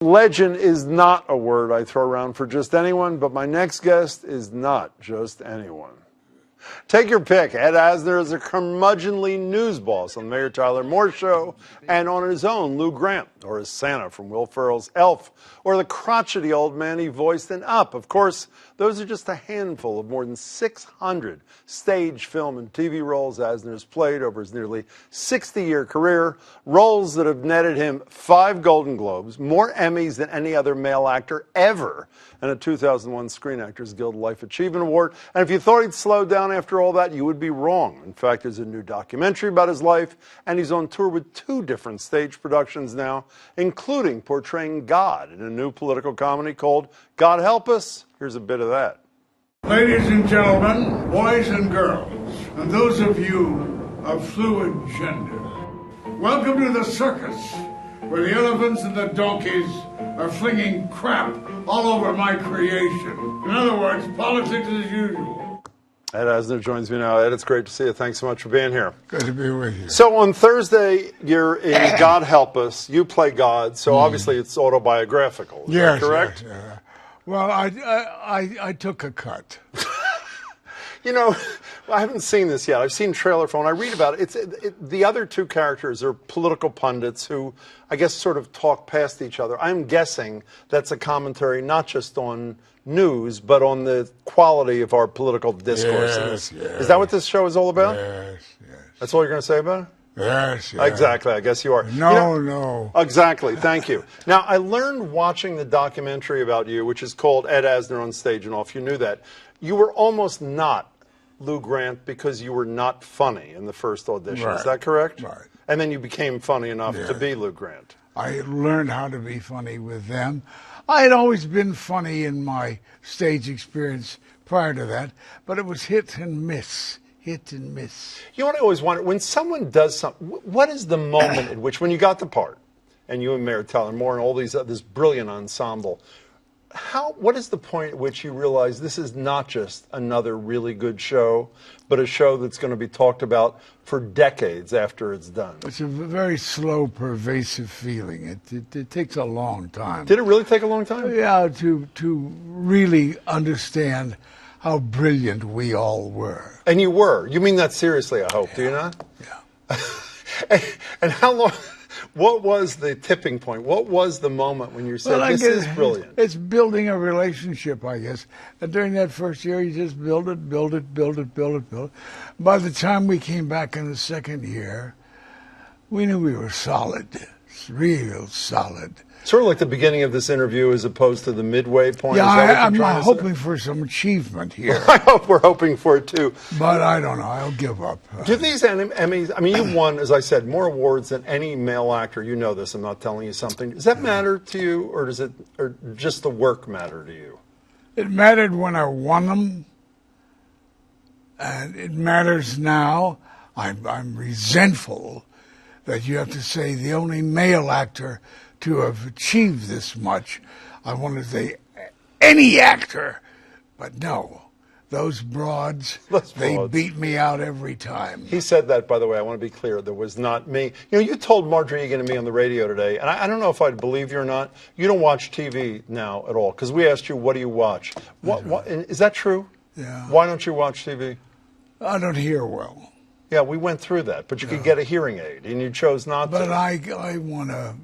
Legend is not a word I throw around for just anyone, but my next guest is not just anyone. Take your pick. Ed Asner is a curmudgeonly news boss on the Mayor Tyler Moore Show and on his own Lou Grant, or as Santa from Will Ferrell's Elf, or the crotchety old man he voiced in Up. Of course, those are just a handful of more than 600 stage, film, and TV roles Asner's played over his nearly 60-year career, roles that have netted him 5 Golden Globes, more Emmys than any other male actor ever, and a 2001 Screen Actors Guild Life Achievement Award. And if you thought he'd slow down after all that, you would be wrong. In fact, there's a new documentary about his life, and he's on tour with 2 different stage productions now, including portraying God in a new political comedy called God Help Us. Here's a bit of that. Ladies and gentlemen, boys and girls, and those of you of fluid gender, welcome to the circus, where the elephants and the donkeys are flinging crap all over my creation. In other words, politics as usual. Ed Asner joins me now. Ed, it's great to see you. Thanks so much for being here. Good to be with you. So on Thursday, you're in God Help Us. You play God, so obviously it's autobiographical. Is that correct? Yeah. Well, I took a cut. You know, I haven't seen this yet. I've seen trailer for it. When I read about it, the other 2 characters are political pundits who, I guess, sort of talk past each other. I'm guessing that's a commentary not just on news, but on the quality of our political discourse. Yes. Is that what this show is all about? Yes. That's all you're going to say about it? Yes. Exactly, I guess you are. No. Exactly, thank you. Now, I learned watching the documentary about you, which is called Ed Asner on Stage and Off. You knew that. You were almost not Lou Grant because you were not funny in the first audition. Right. Is that correct? Right. And then you became funny enough to be Lou Grant. I learned how to be funny with them. I had always been funny in my stage experience prior to that, but it was hit and miss. Hit and miss. You know what I always wonder? When someone does something, what is the moment in which, when you got the part, and you and Mayor Tyler Moore and all these this brilliant ensemble, what is the point at which you realize this is not just another really good show, but a show that's going to be talked about for decades after it's done? It's a very slow, pervasive feeling. It takes a long time. Did it really take a long time? Yeah, to really understand how brilliant we all were. And you were. You mean that seriously, I hope, do you not? Yeah. And how long, what was the tipping point? What was the moment when you said, this is brilliant? It's building a relationship, I guess. And during that first year, you just build it. By the time we came back in the second year, we knew we were solid, real solid. Sort of like the beginning of this interview as opposed to the midway point. Yeah, I'm hoping for some achievement here. I hope we're hoping for it too. But I don't know. I'll give up. Do these Emmys, I mean, you won, as I said, more awards than any male actor. You know this. I'm not telling you something. Does that matter to you, or does it, or just the work matter to you? It mattered when I won them, and it matters now. I'm resentful that you have to say the only male actor to have achieved this much. I want to say any actor, but no. Those broads, they beat me out every time. He said that, by the way. I want to be clear. That was not me. You know, you told Marjorie Egan and me on the radio today, and I don't know if I'd believe you or not, you don't watch TV now at all, because we asked you, what do you watch? Is that true? Yeah. Why don't you watch TV? I don't hear well. Yeah, we went through that, but you could get a hearing aid, and you chose not to. But I want to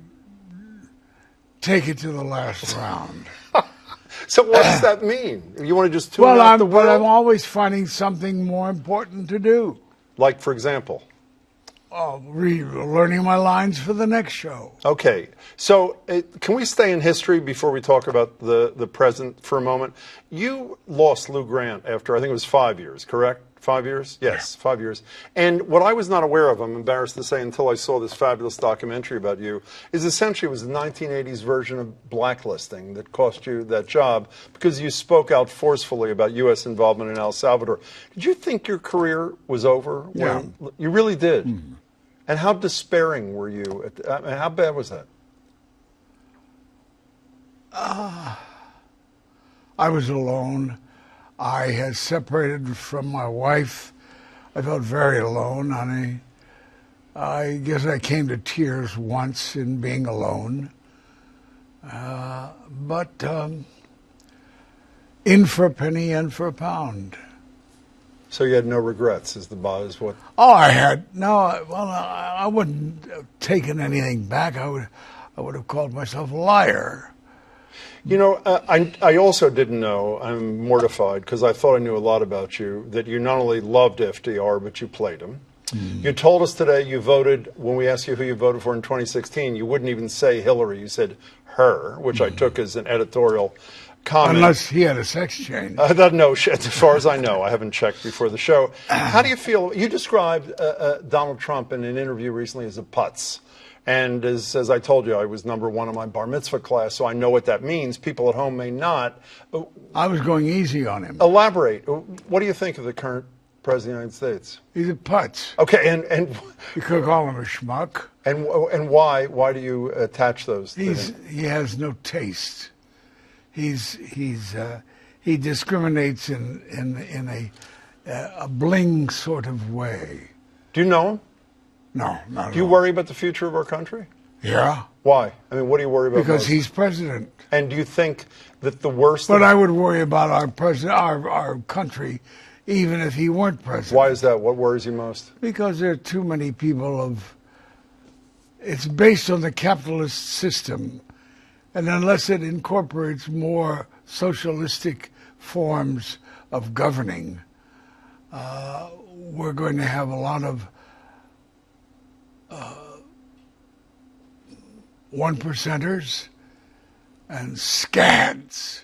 take it to the last round. So what does that mean? You want to just tune out the world? Well, I'm always finding something more important to do. Like, for example? Learning my lines for the next show. Okay. So can we stay in history before we talk about the present for a moment? You lost Lou Grant after, I think it was 5 years, correct? 5 years? Yes, yeah. 5 years. And what I was not aware of, I'm embarrassed to say until I saw this fabulous documentary about you, is essentially it was the 1980s version of blacklisting that cost you that job because you spoke out forcefully about U.S. involvement in El Salvador. Did you think your career was over? Yeah. You really did? Mm-hmm. And how despairing were you? How bad was that? I was alone. I had separated from my wife. I felt very alone, honey. I guess I came to tears once in being alone. But in for a penny, in for a pound. So you had no regrets, is what? Oh, I had no. Well, I wouldn't have taken anything back. I would have called myself a liar. You know, I also didn't know. I'm mortified because I thought I knew a lot about you. That you not only loved FDR, but you played him. You told us today you voted, when we asked you who you voted for in 2016, you wouldn't even say Hillary. You said her, which I took as an editorial comment. Unless he had a sex change. No, as far as I know. I haven't checked before the show. How do you feel? You described Donald Trump in an interview recently as a putz. And as I told you, I was number one in my bar mitzvah class, so I know what that means. People at home may not. I was going easy on him. Elaborate. What do you think of the current President of the United States? He's a putz. Okay, and you could call him a schmuck. And why do you attach those? He has no taste. He discriminates in a bling sort of way. Do you know him? No, not at all. Do you worry about the future of our country? Yeah. Why? I mean, what do you worry about? Because most? he's president. And do you think that the worst? But I would worry about our president, our country, even if he weren't president. Why is that? What worries you most? Because there are too many people it's based on the capitalist system. And unless it incorporates more socialistic forms of governing, we're going to have a lot of one-percenters and scads.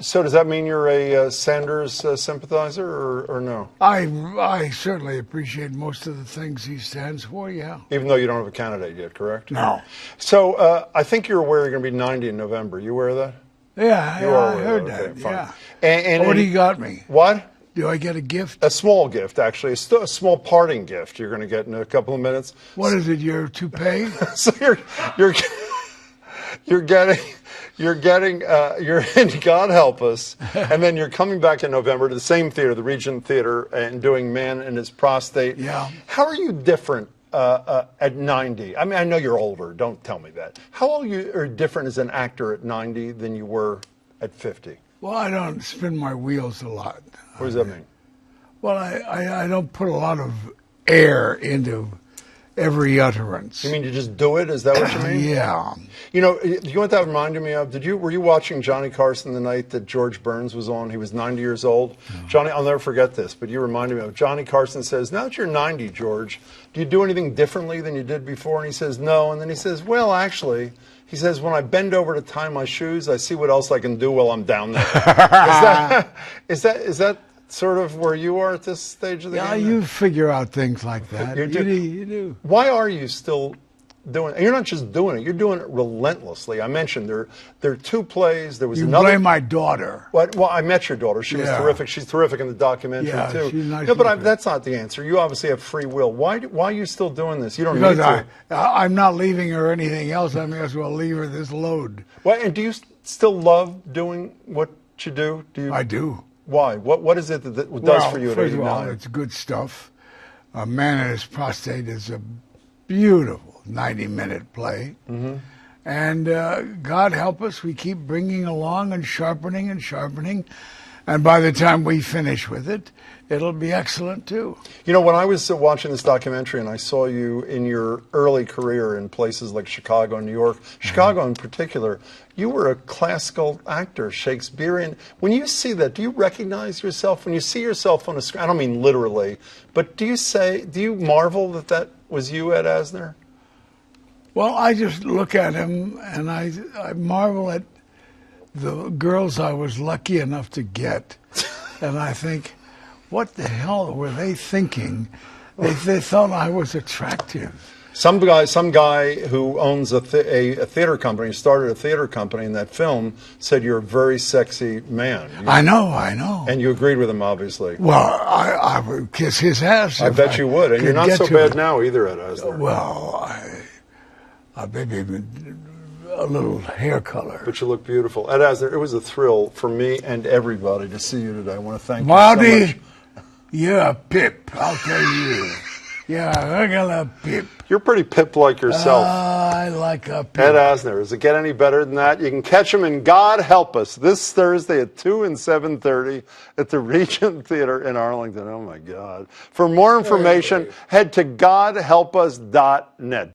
So does that mean you're a Sanders sympathizer or no? I certainly appreciate most of the things he stands for, yeah. Even though you don't have a candidate yet, correct? No. So I think you're aware you're going to be 90 in November. You aware of that? Yeah, I heard that. that, yeah. And what do you got me? What? Do I get a gift? A small gift, actually. A small parting gift you're going to get in a couple of minutes. What is it, your toupee? So you're getting in God Help Us, and then you're coming back in November to the same theater, the Regent Theater, and doing Man and His Prostate. Yeah. How are you different at 90? I mean, I know you're older. Don't tell me that. How are different as an actor at 90 than you were at 50? Well, I don't spin my wheels a lot. What does that mean? Well, I don't put a lot of air into every utterance. You mean you just do it? Is that what you mean? Yeah. You know what that reminded me of? Were you watching Johnny Carson the night that George Burns was on? He was 90 years old. Mm-hmm. Johnny, I'll never forget this, but you reminded me of Johnny Carson says, "Now that you're 90, George, do you do anything differently than you did before?" And he says, "No." And then he says, "Well, actually," he says, "when I bend over to tie my shoes, I see what else I can do while I'm down there." Is that sort of where you are at this stage of the game? Yeah, you figure out things like that. You do. Why are you still doing it? And you're not just doing it, you're doing it relentlessly. I mentioned there are two plays. There was another. You blame my daughter. Well, I met your daughter. She was terrific. She's terrific in the documentary, too. She's nice. No, but that's not the answer. You obviously have free will. Why are you still doing this? You don't need to. I'm not leaving her anything else. I may as well leave her this load. Well, and do you still love doing what you do? I do. Why? What is it that does for you at 89? First of all, it's good stuff. A Man and His Prostate is a beautiful 90-minute play. Mm-hmm. And God help us, we keep bringing along and sharpening. And by the time we finish with it, it'll be excellent, too. You know, when I was watching this documentary and I saw you in your early career in places like Chicago and New York, Chicago in particular, you were a classical actor, Shakespearean. When you see that, do you recognize yourself? When you see yourself on a screen, I don't mean literally, but do you marvel that was you, Ed Asner? Well, I just look at him and I marvel at the girls I was lucky enough to get. And I think, what the hell were they thinking? They thought I was attractive. Some guy who owns a theater company, started a theater company in that film, said you're a very sexy man. I know. And you agreed with him, obviously. Well, I would kiss his ass. I bet you would. And you're not so bad now either, Ed Asner. Well, maybe a little hair color. But you look beautiful. Ed Asner, it was a thrill for me and everybody to see you today. I want to thank you so Braude, much. you're a pip, I'll tell you. Yeah, I got a pip. You're pretty pip like yourself. I like a pip. Ed Asner. Does it get any better than that? You can catch him in God Help Us this Thursday at 2 and 7:30 at the Regent Theater in Arlington. Oh, my God. For more information, head to godhelpus.net.